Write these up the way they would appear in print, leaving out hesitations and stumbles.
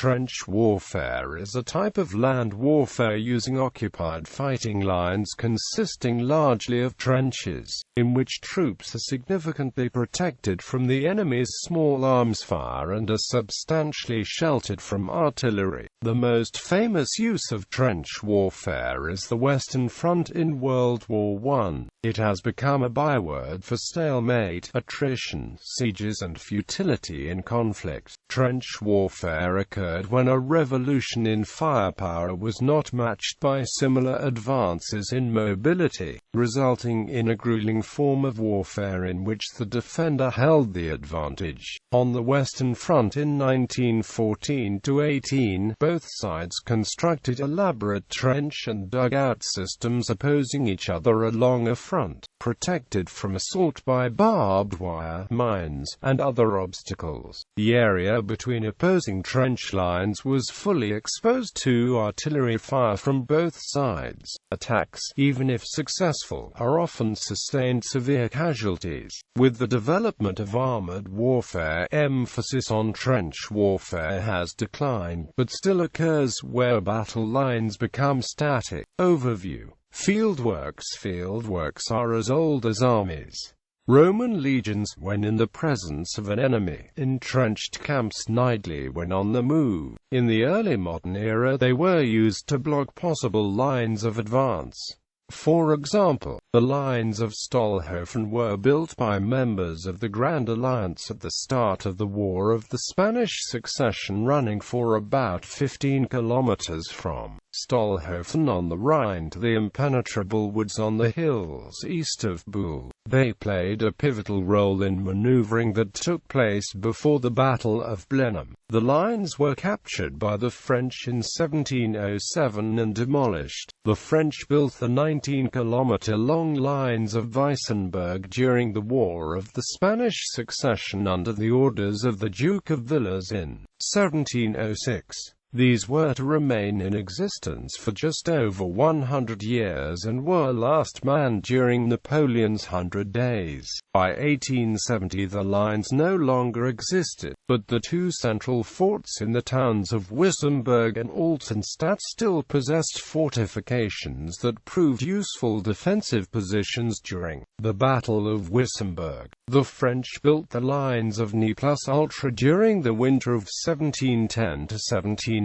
Trench warfare is a type of land warfare using occupied fighting lines consisting largely of trenches, in which troops are significantly protected from the enemy's small arms fire and are substantially sheltered from artillery. The most famous use of trench warfare is the Western Front in World War I. It has become a byword for stalemate, attrition, sieges and futility in conflict. Trench warfare occurred when a revolution in firepower was not matched by similar advances in mobility, resulting in a grueling form of warfare in which the defender held the advantage. On the Western Front in 1914–18, both sides constructed elaborate trench and dugout systems opposing each other along a front, protected from assault by barbed wire, mines, and other obstacles. The area between opposing trench lines was fully exposed to artillery fire from both sides. Attacks, even if successful, are often sustained severe casualties. With the development of armored warfare, emphasis on trench warfare has declined, but still occurs where battle lines become static. Overview. Fieldworks are as old as armies. Roman legions, when in the presence of an enemy, entrenched camps nightly when on the move. In the early modern era they were used to block possible lines of advance. For example, the lines of Stolhofen were built by members of the Grand Alliance at the start of the War of the Spanish Succession, running for about 15 kilometers from Stolhofen on the Rhine to the impenetrable woods on the hills east of Buhl. They played a pivotal role in maneuvering that took place before the Battle of Blenheim. The lines were captured by the French in 1707 and demolished. The French built the 19-kilometer-long lines of Weissenberg during the War of the Spanish Succession under the orders of the Duke of Villars in 1706. These were to remain in existence for just over 100 years and were last manned during Napoleon's 100 Days. By 1870 the lines no longer existed, but the two central forts in the towns of Wissembourg and Altenstadt still possessed fortifications that proved useful defensive positions during the Battle of Wissembourg. The French built the lines of Ney plus Ultra during the winter of 1710 to 1711,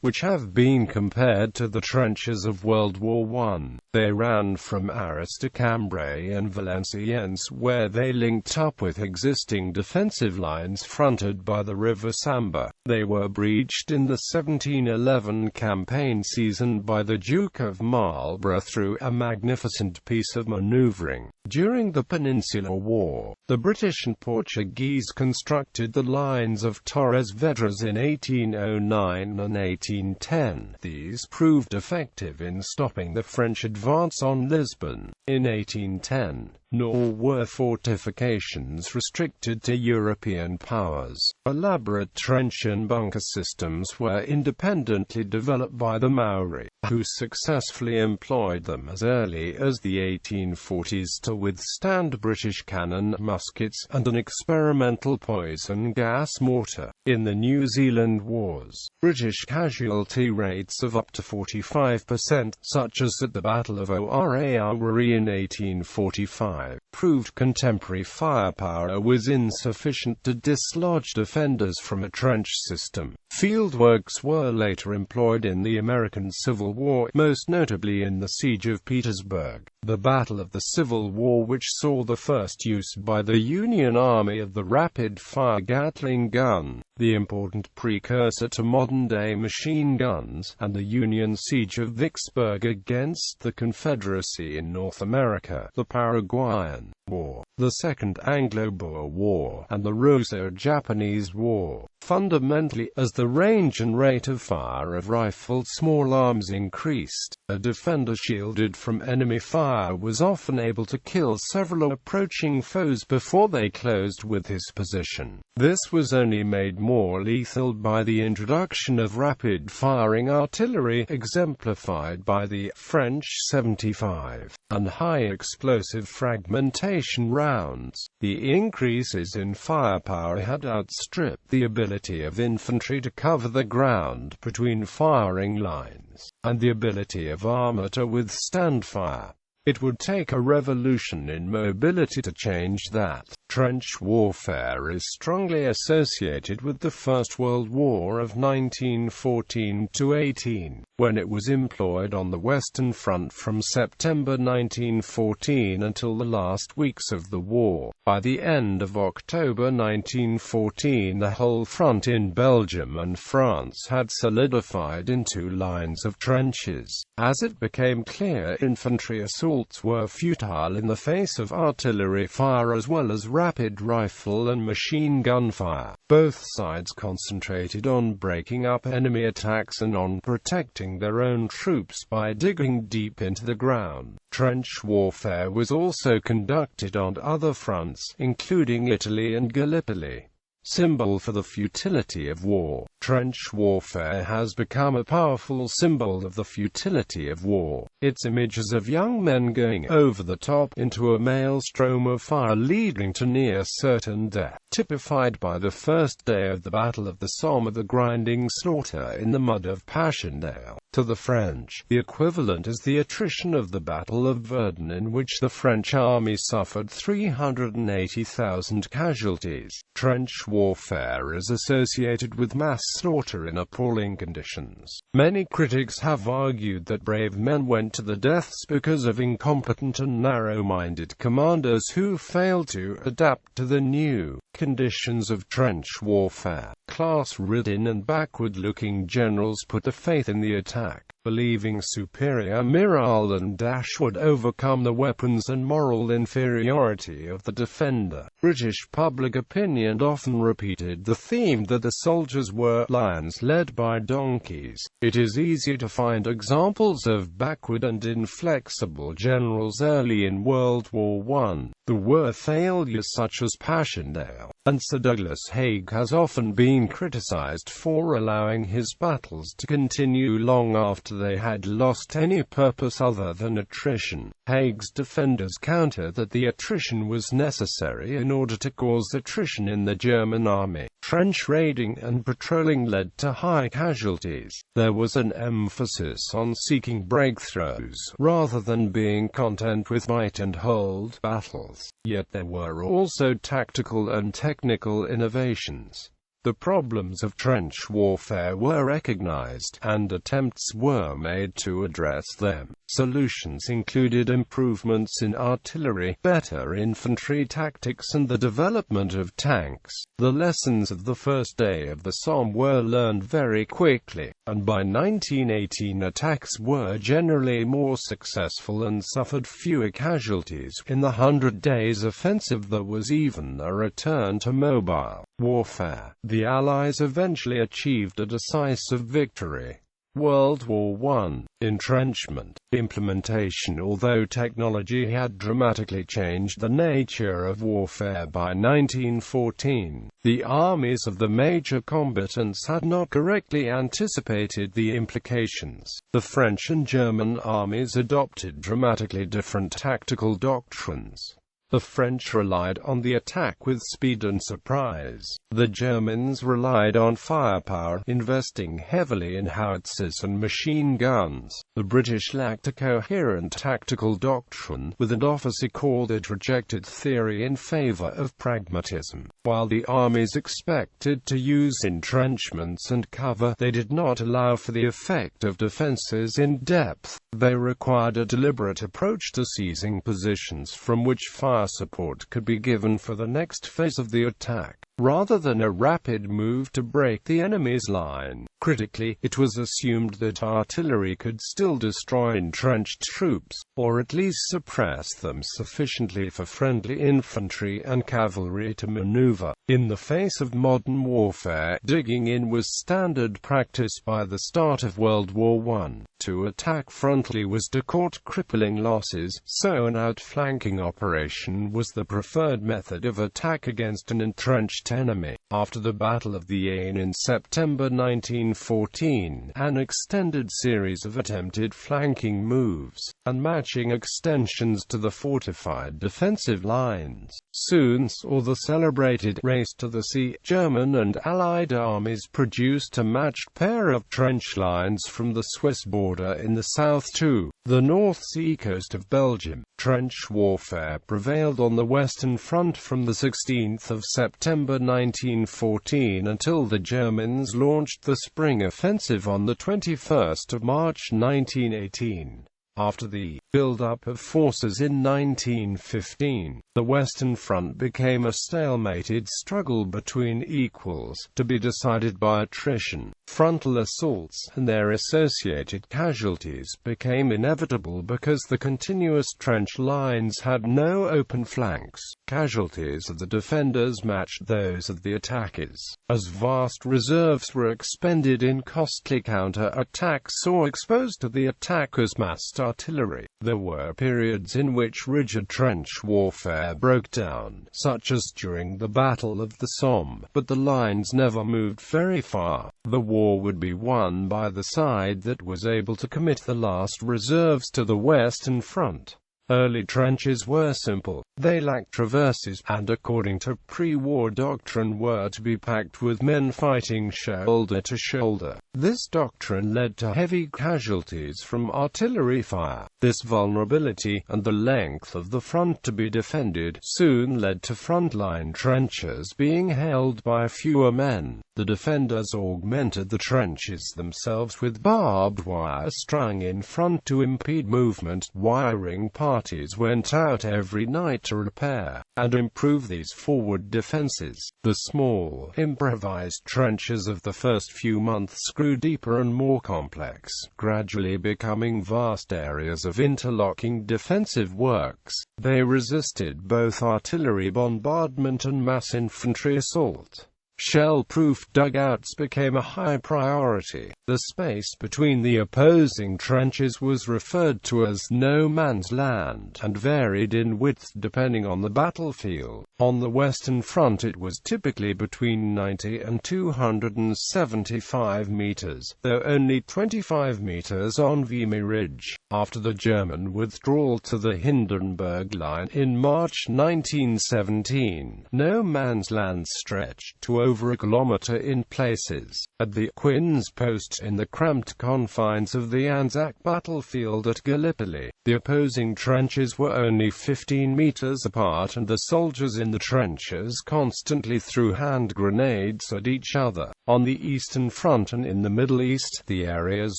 which have been compared to the trenches of World War I. They ran from Arras to Cambrai and Valenciennes, where they linked up with existing defensive lines fronted by the River Sambre. They were breached in the 1711 campaign season by the Duke of Marlborough through a magnificent piece of maneuvering. During the Peninsular War, the British and Portuguese constructed the lines of Torres Vedras in 1809 and 1810. These proved effective in stopping the French advance on Lisbon. In 1810, nor were fortifications restricted to European powers. Elaborate trench and bunker systems were independently developed by the Maori, who successfully employed them as early as the 1840s to withstand British cannon, muskets, and an experimental poison gas mortar. In the New Zealand Wars, British casualty rates of up to 45%, such as at the Battle of Oarauri in 1845, proved contemporary firepower was insufficient to dislodge defenders from a trench system. Fieldworks were later employed in the American Civil War, most notably in the Siege of Petersburg. The Battle of the Civil War, which saw the first use by the Union Army of the rapid-fire Gatling gun, the important precursor to modern-day machine guns, and the Union Siege of Vicksburg against the Confederacy in North America, the Paraguayan War, the Second Anglo-Boer War, and the Russo-Japanese War. Fundamentally, as the range and rate of fire of rifled small arms increased, a defender shielded from enemy fire was often able to kill several approaching foes before they closed with his position. This was only made more lethal by the introduction of rapid-firing artillery, exemplified by the French 75, and high-explosive fragmentation observation rounds. The increases in firepower had outstripped the ability of infantry to cover the ground between firing lines, and the ability of armor to withstand fire. It would take a revolution in mobility to change that. Trench warfare is strongly associated with the First World War of 1914–18, when it was employed on the Western Front from September 1914 until the last weeks of the war. By the end of October 1914, the whole front in Belgium and France had solidified into lines of trenches. As it became clear infantry assaults were futile in the face of artillery fire as well as rapid rifle and machine gun fire, both sides concentrated on breaking up enemy attacks and on protecting their own troops by digging deep into the ground. Trench warfare was also conducted on other fronts, including Italy and Gallipoli. Symbol for the futility of war. Trench warfare has become a powerful symbol of the futility of war. Its images of young men going over the top into a maelstrom of fire leading to near certain death, typified by the first day of the Battle of the Somme, the grinding slaughter in the mud of Passchendaele. To the French, the equivalent is the attrition of the Battle of Verdun, in which the French army suffered 380,000 casualties. Trench warfare is associated with mass slaughter in appalling conditions. Many critics have argued that brave men went to the deaths because of incompetent and narrow-minded commanders who failed to adapt to the new conditions of trench warfare. Class-ridden and backward-looking generals put their faith in the attack, believing superior morale and dash would overcome the weapons and moral inferiority of the defender. British public opinion often repeated the theme that the soldiers were lions led by donkeys. It is easy to find examples of backward and inflexible generals early in World War I. There were failures such as Passchendaele, and Sir Douglas Haig has often been criticized for allowing his battles to continue long after they had lost any purpose other than attrition. Haig's defenders countered that the attrition was necessary in order to cause attrition in the German army. Trench raiding and patrolling led to high casualties. There was an emphasis on seeking breakthroughs, rather than being content with fight-and-hold battles. Yet there were also tactical and technical innovations. The problems of trench warfare were recognized, and attempts were made to address them. Solutions included improvements in artillery, better infantry tactics, and the development of tanks. The lessons of the first day of the Somme were learned very quickly, and by 1918 attacks were generally more successful and suffered fewer casualties. In the 100 Days Offensive there was even a return to mobile warfare. The Allies eventually achieved a decisive victory. World War I. Entrenchment. Implementation. Although technology had dramatically changed the nature of warfare by 1914, the armies of the major combatants had not correctly anticipated the implications. The French and German armies adopted dramatically different tactical doctrines. The French relied on the attack with speed and surprise. The Germans relied on firepower, investing heavily in howitzers and machine guns. The British lacked a coherent tactical doctrine, with an officer corps that rejected theory in favor of pragmatism. While the armies expected to use entrenchments and cover, they did not allow for the effect of defenses in depth. They required a deliberate approach to seizing positions from which fire support could be given for the next phase of the attack, rather than a rapid move to break the enemy's line. Critically, it was assumed that artillery could still destroy entrenched troops, or at least suppress them sufficiently for friendly infantry and cavalry to maneuver. In the face of modern warfare, digging in was standard practice by the start of World War I. To attack frontally was to court crippling losses, so an outflanking operation was the preferred method of attack against an entrenched enemy. After the Battle of the Aisne in September 1914, an extended series of attempted flanking moves, and matching extensions to the fortified defensive lines, soon saw the celebrated race to the sea. German and Allied armies produced a matched pair of trench lines from the Swiss border in the south to the North Sea coast of Belgium. Trench warfare prevailed on the Western Front from the 16th of September 1914 until the Germans launched the spring offensive on the 21st of March 1918. After the build-up of forces in 1915, the Western Front became a stalemated struggle between equals, to be decided by attrition. Frontal assaults, and their associated casualties, became inevitable because the continuous trench lines had no open flanks. Casualties of the defenders matched those of the attackers, as vast reserves were expended in costly counter-attacks or exposed to the attackers' massed artillery. There were periods in which rigid trench warfare broke down, such as during the Battle of the Somme, but the lines never moved very far. The war would be won by the side that was able to commit the last reserves to the Western Front. Early trenches were simple, they lacked traverses, and according to pre-war doctrine were to be packed with men fighting shoulder to shoulder. This doctrine led to heavy casualties from artillery fire. This vulnerability, and the length of the front to be defended, soon led to frontline trenches being held by fewer men. The defenders augmented the trenches themselves with barbed wire strung in front to impede movement. Wiring parties went out every night to repair and improve these forward defenses. The small, improvised trenches of the first few months grew deeper and more complex, gradually becoming vast areas of interlocking defensive works. They resisted both artillery bombardment and mass infantry assault. Shell-proof dugouts became a high priority. The space between the opposing trenches was referred to as no man's land, and varied in width depending on the battlefield. On the Western Front it was typically between 90 and 275 meters, though only 25 meters on Vimy Ridge. After the German withdrawal to the Hindenburg Line in March 1917, no man's land stretched to over a kilometer in places. At the Quin's Post in the cramped confines of the Anzac battlefield at Gallipoli, the opposing trenches were only 15 meters apart, and the soldiers in the trenches constantly threw hand grenades at each other. On the Eastern Front and in the Middle East, the areas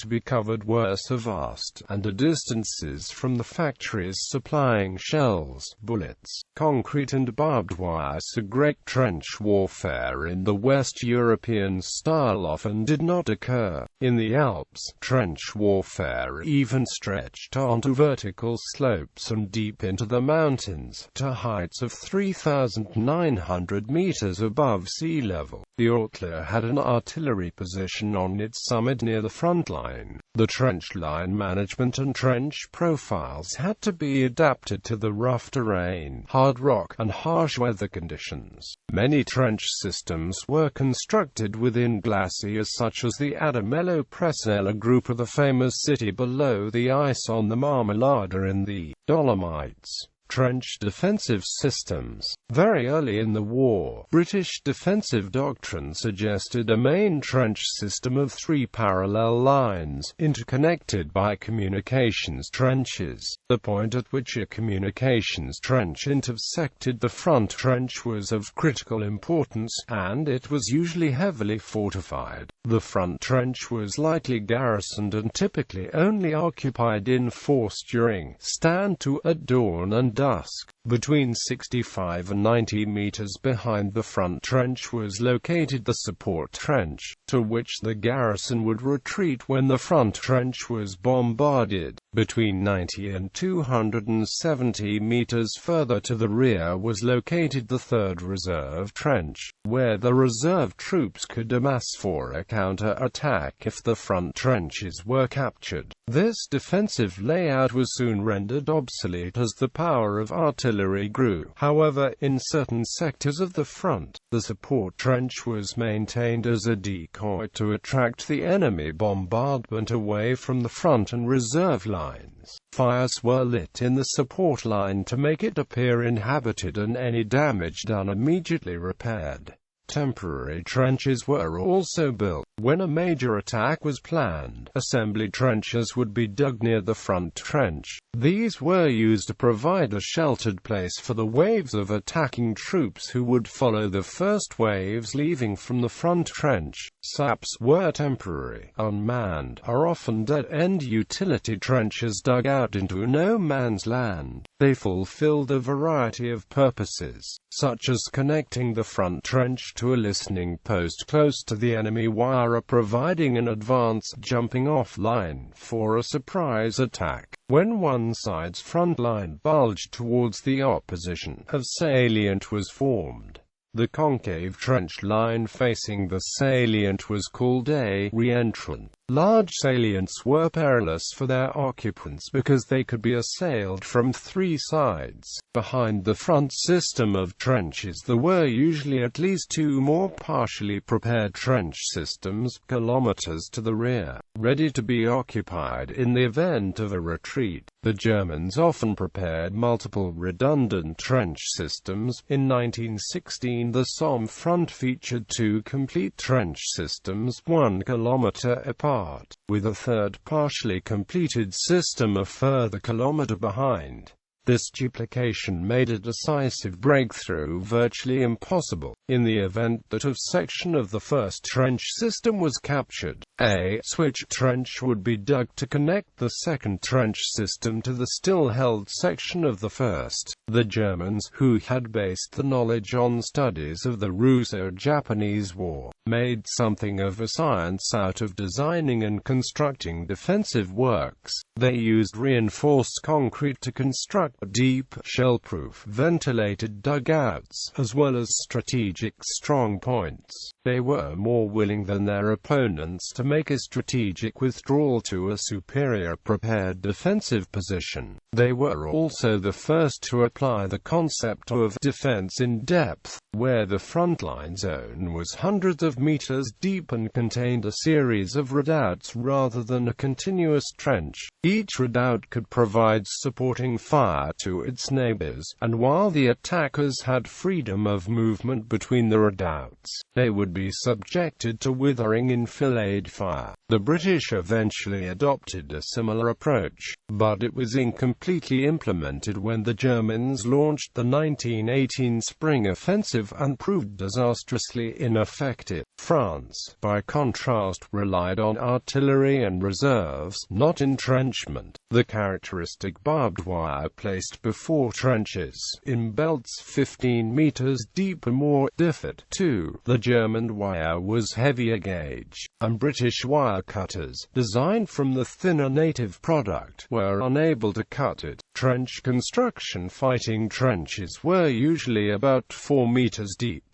to be covered were so vast, and the distances from the factories supplying shells, bullets, concrete and barbed wire, so great trench warfare in the West European style often did not occur. In the Alps, trench warfare even stretched onto vertical slopes and deep into the mountains, to heights of 3,900 meters above sea level. The Ortler had an artillery position on its summit near the front line. The trench line management and trench profiles had to be adapted to the rough terrain, hard rock, and harsh weather conditions. Many trench systems were constructed within glaciers such as the Adamello Presella group of the famous city below the ice on the Marmolada in the Dolomites. Trench defensive systems. Very early in the war, British defensive doctrine suggested a main trench system of 3 parallel lines, interconnected by communications trenches. The point at which a communications trench intersected the front trench was of critical importance, and it was usually heavily fortified. The front trench was lightly garrisoned and typically only occupied in force during stand to at dawn and dusk. Between 65 and 90 meters behind the front trench was located the support trench, to which the garrison would retreat when the front trench was bombarded. Between 90 and 270 meters further to the rear was located the 3rd Reserve Trench, where the reserve troops could amass for a counter-attack if the front trenches were captured. This defensive layout was soon rendered obsolete as the power of artillery artillery grew. However, in certain sectors of the front, the support trench was maintained as a decoy to attract the enemy bombardment away from the front and reserve lines. Fires were lit in the support line to make it appear inhabited and any damage done immediately repaired. Temporary trenches were also built. When a major attack was planned, assembly trenches would be dug near the front trench. These were used to provide a sheltered place for the waves of attacking troops who would follow the first waves leaving from the front trench. SAPs were temporary, unmanned, or often dead-end utility trenches dug out into no man's land. They fulfilled a variety of purposes, such as connecting the front trench to a listening post close to the enemy wire, or providing an advanced jumping-off line for a surprise attack. When one side's front line bulged towards the opposition, a salient was formed. The concave trench line facing the salient was called a reentrant. Large salients were perilous for their occupants because they could be assailed from three sides. Behind the front system of trenches there were usually at least two more partially prepared trench systems, kilometers to the rear, ready to be occupied in the event of a retreat. The Germans often prepared multiple redundant trench systems. In 1916, the Somme front featured two complete trench systems, 1 kilometer apart, with a third partially completed system a further kilometer behind. This duplication made a decisive breakthrough virtually impossible. In the event that a section of the first trench system was captured, a switch trench would be dug to connect the second trench system to the still-held section of the first. The Germans, who had based the knowledge on studies of the Russo-Japanese War, made something of a science out of designing and constructing defensive works. They used reinforced concrete to construct deep, shell-proof, ventilated dugouts, as well as strategic strong points. They were more willing than their opponents to make a strategic withdrawal to a superior prepared defensive position. They were also the first to apply the concept of defense in depth, where the frontline zone was hundreds of meters deep and contained a series of redoubts rather than a continuous trench. Each redoubt could provide supporting fire to its neighbors, and while the attackers had freedom of movement between the redoubts, they would be subjected to withering enfilade fire. The British eventually adopted a similar approach, but it was incompletely implemented when the Germans launched the 1918 spring offensive and proved disastrously ineffective. France, by contrast, relied on artillery and reserves, not entrenchment. The characteristic barbed wire placed before trenches, in belts 15 meters deep and more, differed too. The German wire was heavier gauge, and British wire cutters, designed from the thinner native product, were unable to cut it. Trench construction. Fighting trenches were usually about 4 meters deep.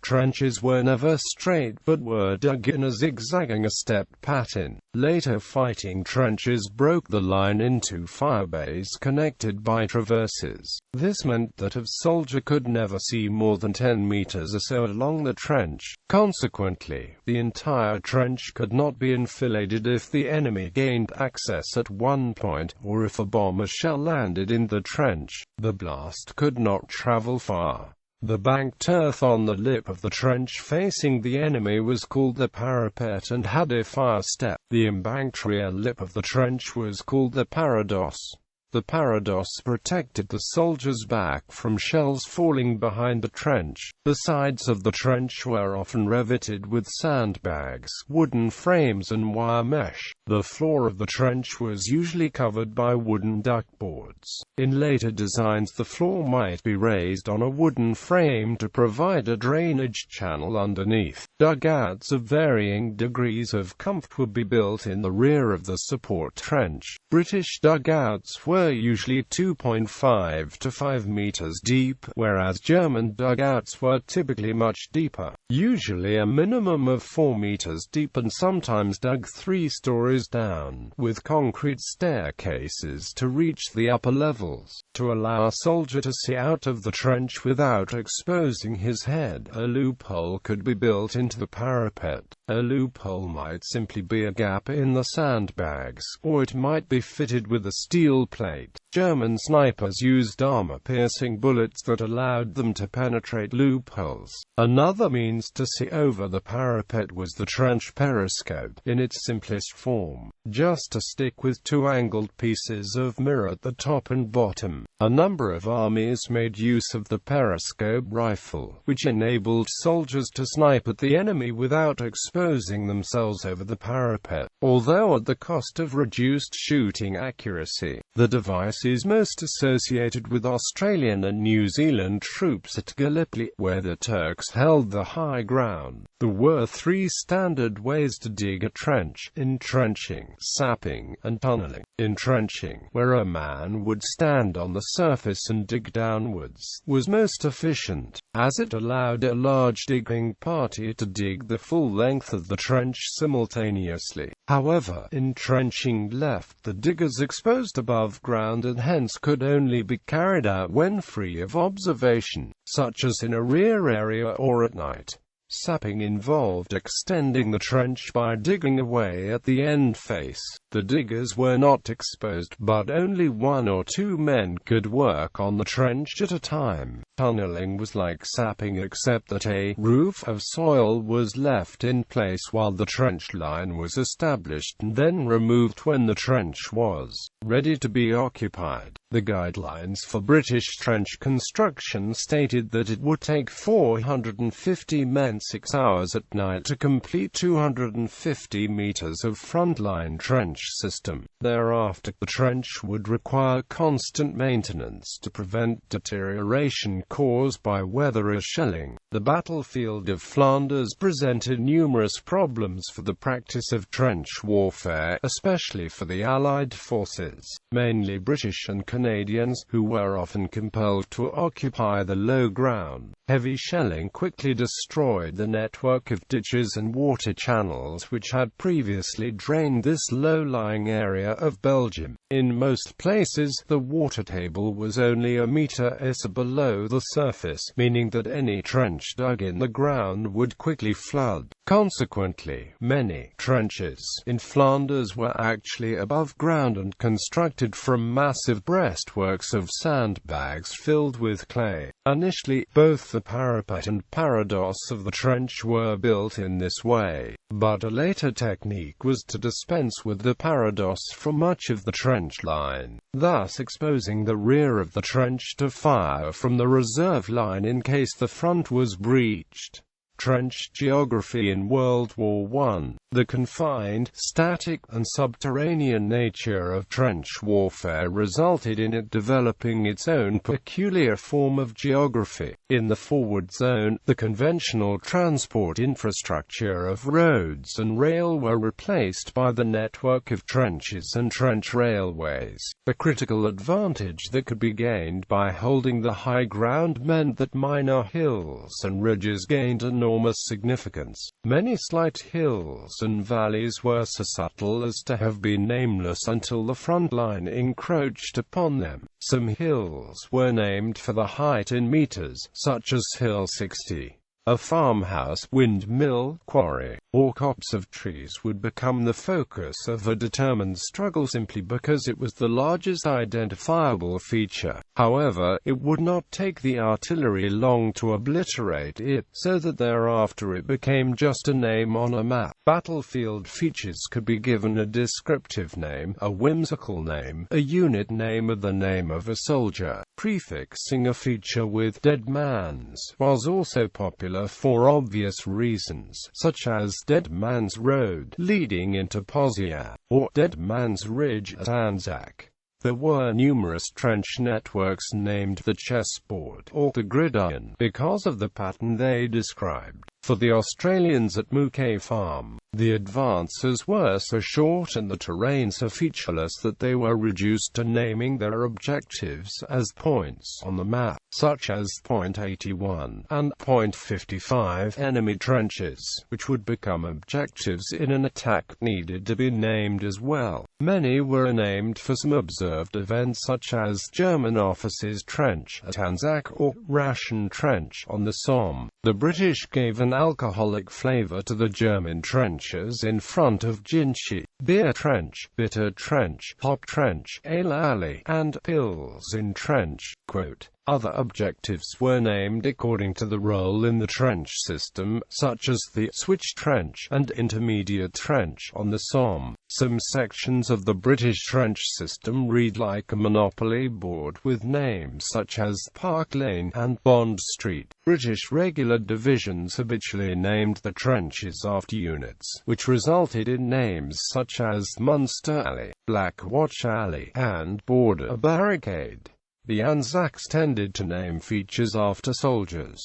Trenches were never straight but were dug in a zigzagging a stepped pattern. Later fighting trenches broke the line into fire bays connected by traverses. This meant that a soldier could never see more than 10 meters or so along the trench. Consequently, the entire trench could not be enfiladed if the enemy gained access at one point, or if a bomb or shell landed in the trench. The blast could not travel far. The banked earth on the lip of the trench facing the enemy was called the parapet and had a fire step. The embanked rear lip of the trench was called the parados. The parados protected the soldier's back from shells falling behind the trench. The sides of the trench were often riveted with sandbags, wooden frames and wire mesh. The floor of the trench was usually covered by wooden duckboards. In later designs the floor might be raised on a wooden frame to provide a drainage channel underneath. Dugouts of varying degrees of comfort would be built in the rear of the support trench. British dugouts were usually 2.5 to 5 meters deep, whereas German dugouts were typically much deeper, usually a minimum of 4 meters deep and sometimes dug 3 stories stories down, with concrete staircases to reach the upper levels. To allow a soldier to see out of the trench without exposing his head, a loophole could be built into the parapet. A loophole might simply be a gap in the sandbags, or it might be fitted with a steel plate. German snipers used armor-piercing bullets that allowed them to penetrate loopholes. Another means to see over the parapet was the trench periscope, in its simplest form, just a stick with two angled pieces of mirror at the top and bottom. A number of armies made use of the periscope rifle, which enabled soldiers to snipe at the enemy without exposing themselves over the parapet, although at the cost of reduced shooting accuracy. The device is most associated with Australian and New Zealand troops at Gallipoli, where the Turks held the high ground. There were three standard ways to dig a trench: entrenching, sapping, and tunneling. Entrenching, where a man would stand on the surface and dig downwards, was most efficient, as it allowed a large digging party to dig the full length of the trench simultaneously. However, entrenching left the diggers exposed above ground and hence could only be carried out when free of observation, such as in a rear area or at night. Sapping involved extending the trench by digging away at the end face. The diggers were not exposed, but only one or two men could work on the trench at a time. Tunneling was like sapping, except that a roof of soil was left in place while the trench line was established and then removed when the trench was ready to be occupied. The guidelines for British trench construction stated that it would take 450 men 6 hours at night to complete 250 meters of frontline trench system. Thereafter, the trench would require constant maintenance to prevent deterioration caused by weather or shelling. The battlefield of Flanders presented numerous problems for the practice of trench warfare, especially for the Allied forces, mainly British and Canadians, who were often compelled to occupy the low ground. Heavy shelling quickly destroyed the network of ditches and water channels which had previously drained this low-lying area of Belgium. In most places, the water table was only a meter below the surface, meaning that any trench dug in the ground would quickly flood. Consequently, many trenches in Flanders were actually above ground and constructed from massive breastworks of sandbags filled with clay. Initially, both the parapet and parados of the trench were built in this way, but a later technique was to dispense with the parados for much of the trench line, thus exposing the rear of the trench to fire from the reserve line in case the front was breached. Trench geography in World War I. The confined, static, and subterranean nature of trench warfare resulted in it developing its own peculiar form of geography. In the forward zone, the conventional transport infrastructure of roads and rail were replaced by the network of trenches and trench railways. The critical advantage that could be gained by holding the high ground meant that minor hills and ridges gained enormous significance. Many slight hills and valleys were so subtle as to have been nameless until the front line encroached upon them. Some hills were named for the height in meters, such as Hill 60. A farmhouse, windmill, quarry, or copse of trees would become the focus of a determined struggle simply because it was the largest identifiable feature. However, it would not take the artillery long to obliterate it, so that thereafter it became just a name on a map. Battlefield features could be given a descriptive name, a whimsical name, a unit name, or the name of a soldier. Prefixing a feature with Dead Man's was also popular for obvious reasons, such as Dead Man's Road, leading into Pozia, or Dead Man's Ridge at Anzac. There were numerous trench networks named the chessboard or the gridiron because of the pattern they described. For the Australians at Mouquet Farm, the advances were so short and the terrain so featureless that they were reduced to naming their objectives as points on the map, such as Point 81 and Point 55. Enemy trenches, which would become objectives in an attack, needed to be named as well. Many were named for some observed events such as German Officers' Trench at Anzac or Ration Trench on the Somme. The British gave an alcoholic flavour to the German trenches in front of Ginchy, Beer Trench, Bitter Trench, Pop Trench, Ale Alley, and Pilsen Trench. Quote, other objectives were named according to the role in the trench system, such as the Switch Trench and Intermediate Trench on the Somme. Some sections of the British trench system read like a monopoly board with names such as Park Lane and Bond Street. British regular divisions habitually named the trenches after units, which resulted in names such as Munster Alley, Black Watch Alley, and Border Barricade. The Anzacs tended to name features after soldiers.